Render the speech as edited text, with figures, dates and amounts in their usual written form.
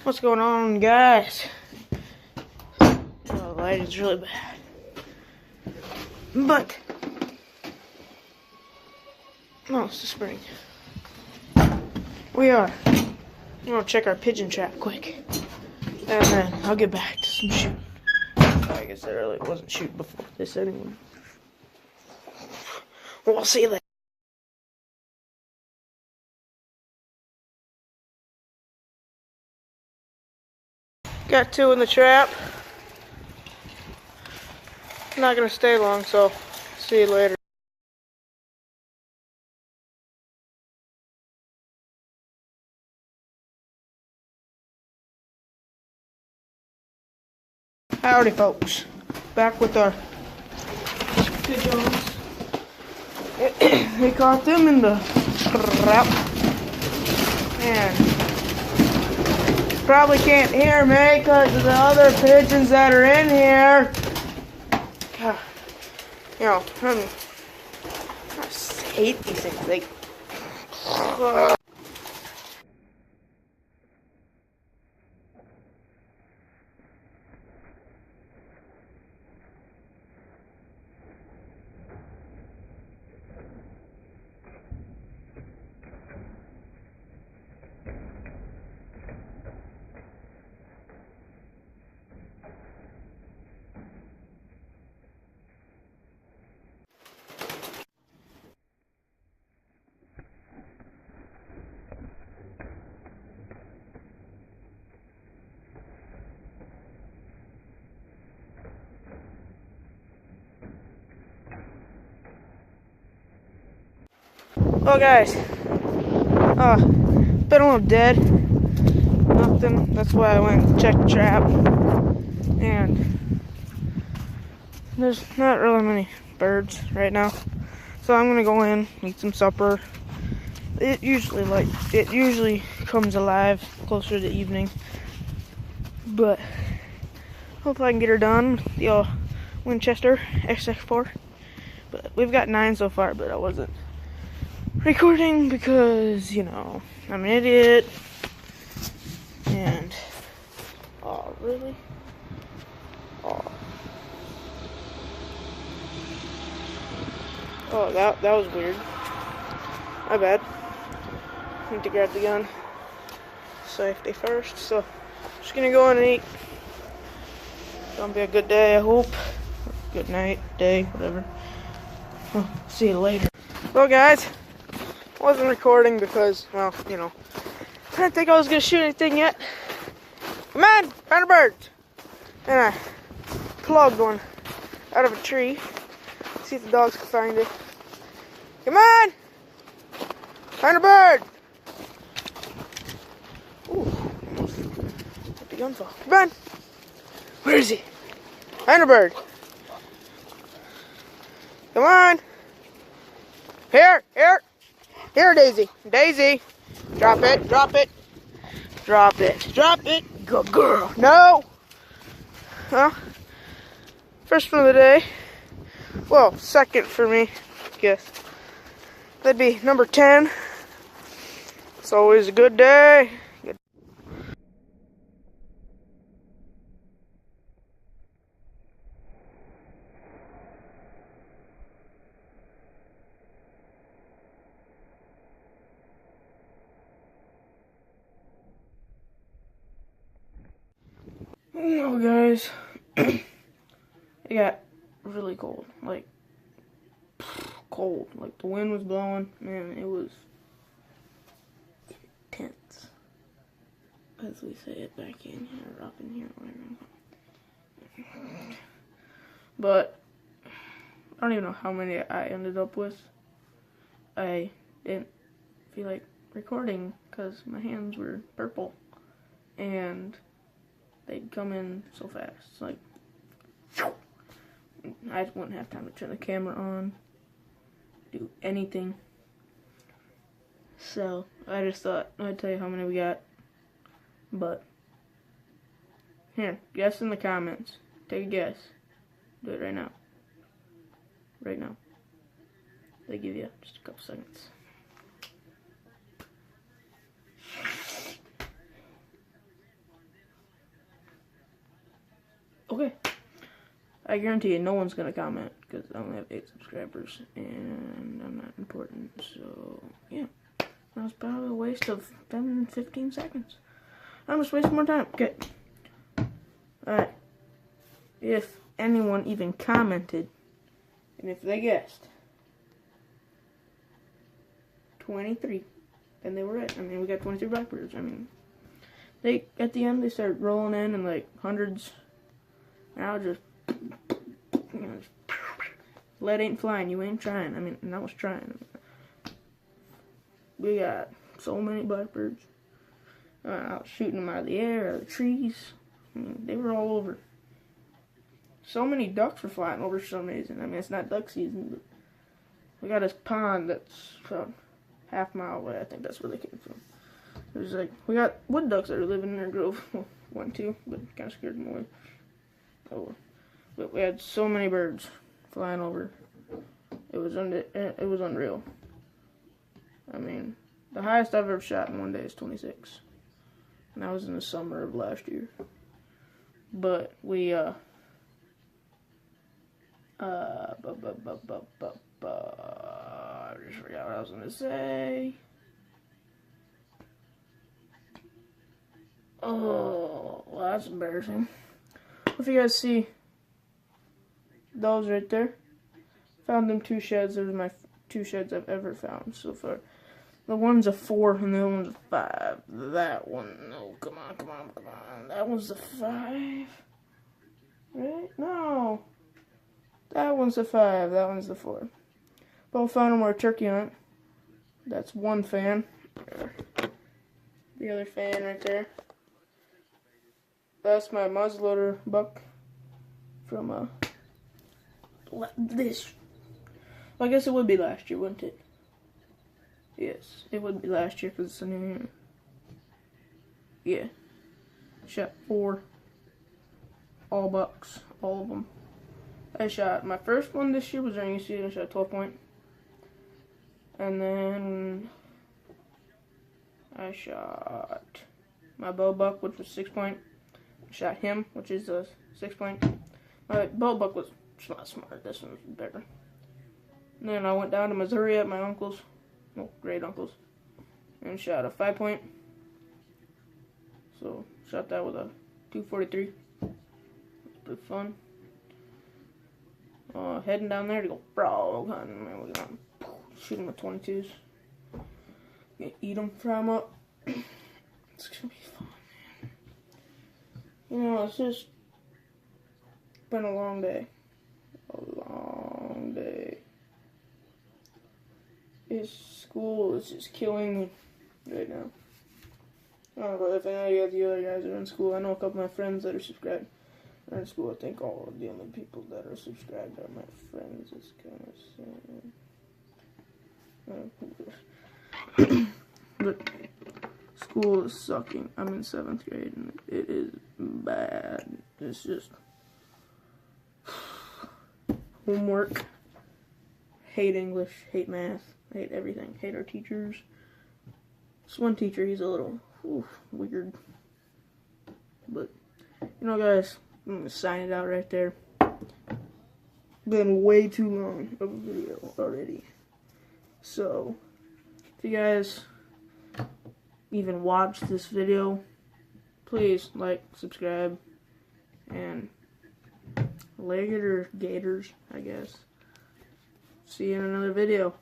What's going on, guys? Oh, the lighting's really bad. But no, it's the spring. We are. I'm gonna check our pigeon trap quick, and then I'll get back to some shooting. I guess I really wasn't shooting before this anyway. We'll see you later. Got two in the trap. Not gonna stay long, so see you later. Howdy, folks. Back with our pigeons. They caught them in the trap. And probably can't hear me because of the other pigeons that are in here. God, you know, I just hate these things. Well, guys, been a little dead. Nothing. That's why I went and checked the trap. And there's not really many birds right now, so I'm gonna go in, eat some supper. It usually comes alive closer to evening, but hope I can get her done. The old Winchester XX4. But we've got 9 so far, but I wasn't recording because, you know, I'm an idiot. And oh, really? Oh, that was weird. My bad. Need to grab the gun. Safety first. So, just gonna go in and eat. Gonna be a good day, I hope. Good night, day, whatever. Well, see you later. Well, guys, wasn't recording because, well, you know, I didn't think I was gonna shoot anything yet. Come on, find a bird. And I plugged one out of a tree. See if the dogs can find it. Come on! Find a bird! Ooh, let the gun fall. Come on! Where is he? Find a bird. Come on! Here! Here, Daisy! Daisy! Drop it! Drop it! Drop it! Drop it! Good girl! No! Well, first one of the day. Well, second for me, I guess. That'd be number 10. It's always a good day. Good. Oh, guys. It got really cold. Like, cold. Like, the wind was blowing. Man, it was intense, as we say it back in here, up in here, whatever. But I don't even know how many I ended up with. I didn't feel like recording because my hands were purple and they'd come in so fast. Like, I just wouldn't have time to turn the camera on, do anything. So I just thought I'd tell you how many we got. But here, guess in the comments. Take a guess. Do it right now. Right now. They give you just a couple seconds. I guarantee you no one's going to comment because I only have 8 subscribers and I'm not important. So, yeah. That was probably a waste of 10-15 seconds. I'm just wasting more time. Okay. Alright. If anyone even commented, and if they guessed 23, then they were right. I mean, we got 23 blackbirds. I mean, they at the end they started rolling in like hundreds. And I was just, lead ain't flying. You ain't trying. I mean, and I was trying. We got so many blackbirds. I was shooting them out of the air, out of the trees. I mean, they were all over. So many ducks were flying over for some reason. I mean, it's not duck season, but we got this pond that's about half a mile away. I think that's where they came from. It was like, we got wood ducks that are living in our grove. Well, 1, 2, but kind of scared them away. Oh, but we had so many birds flying over. It was unreal. I mean, the highest I've ever shot in one day is 26. And that was in the summer of last year. But we, I just forgot what I was going to say. Oh, well, that's embarrassing. If you guys see those right there, found them 2 sheds. Those are my 2 sheds I've ever found so far. The one's a 4 and the other one's a 5. That one, no, come on. That one's a 5. Right? No. That one's a 5, that one's the 4. Both found them on a turkey hunt. That's one fan. The other fan right there. That's my muzzleloader buck from this. Well, I guess it would be last year, wouldn't it? Yes, it would be last year because it's a new year. Yeah. Shot 4. All bucks. All of them. I shot my first one this year was during season. I shot 12 point. And then I shot my bow buck, which was 6 point. I shot him, which is a 6 point. My bow buck was not smart. This one was better. And then I went down to Missouri at my uncle's, well, great uncle's, and shot a 5 point. So shot that with a 243. It was pretty fun. Heading down there to go frog hunting. Man, we're gonna shoot them with 22s. Eat them, fry them up. It's gonna be fun, man. You know, it's just been a long day. School is just killing me right now. I don't know if any of the other guys are in school. I know a couple of my friends that are subscribed are in school. I think all of the only people that are subscribed are my friends. It's kind of sad. But school is sucking. I'm in 7th grade and it is bad. It's just homework. Hate English, hate math, hate everything, hate our teachers. This one teacher, he's a little weird. But, you know guys, I'm going to sign it out right there. Been way too long of a video already. So, if you guys even watch this video, please like, subscribe, and leg it or gators, I guess. See you in another video.